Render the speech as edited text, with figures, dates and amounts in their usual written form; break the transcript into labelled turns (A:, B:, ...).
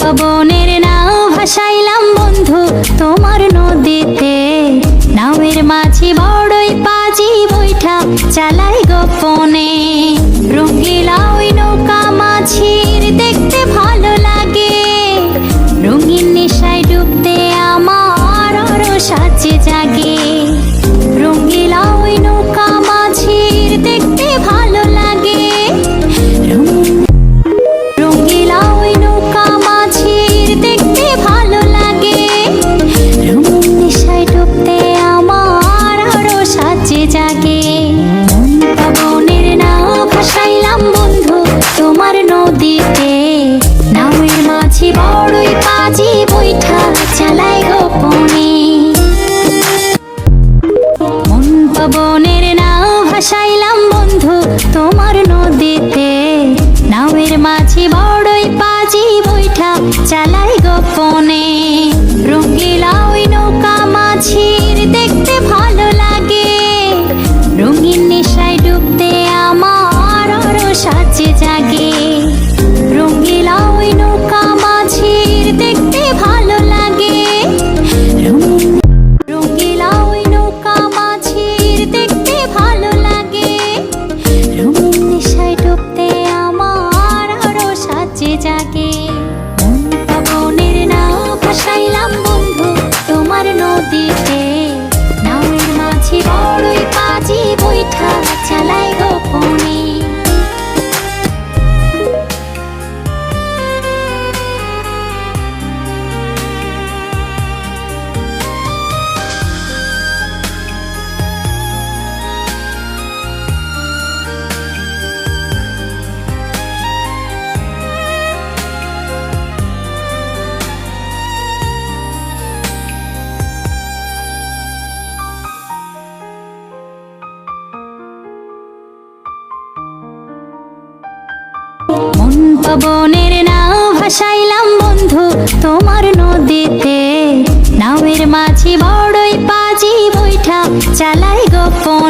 A: পবনের নাও ভাসাইলাম বন্ধু তোমার নদীতে, নাওয়ের মাঝি বড়ই পাজি বৈঠা চালাই গোপনে। রঙিলা ওই নৌকা মাঝির দেখতে ভালো লাগে, রঙিন নেশায় ডুবতে আমার আরো সাজে জাগে। রঙিলা ওই নৌকা মাঝির দেখতে ভালো লাগে, রঙিলা ওই নৌকা মাঝির দেখতে ভালো লাগে, রঙিন নেশায় ডুবতে আমার আরো সাজে জাগে। পবনের নাও ভাসাইলাম বন্ধু তোমার নদীতে, নাওয়ের মাঝি বড়ই পাজি বৈঠা চালাই গোপনে। মন পবনের নাও ভাসাইলাম বন্ধু তোমার নদীতে, নাওয়ের মাঝি বড়ই পাজি বৈঠা চালাই গোপনে। রঙিলা ওই নৌকা মাঝির দেখতে ভালো লাগে, রঙিন নেশায় ডুবতে আমার আরো সাজে জাগে। রঙিলা ওই নৌকা মাঝির দেখতে ভালো লাগে, রঙিলা ওই নৌকা মাঝির দেখতে ভালো লাগে, রঙিন নেশায় ডুবতে আমার আরো সাজে জাগে। পবনের নাও ভাসাইলাম বন্ধু তোমার নদীতে, নাওয়ের মাঝি বড়ই পাজি বৈঠা চালাই গোপনে। মন পবনের নাও ভাসাইলাম বন্ধু তোমার নদীতে, নাওয়ের মাঝি বড়ই পাজি বৈঠা চালাই গোপনে।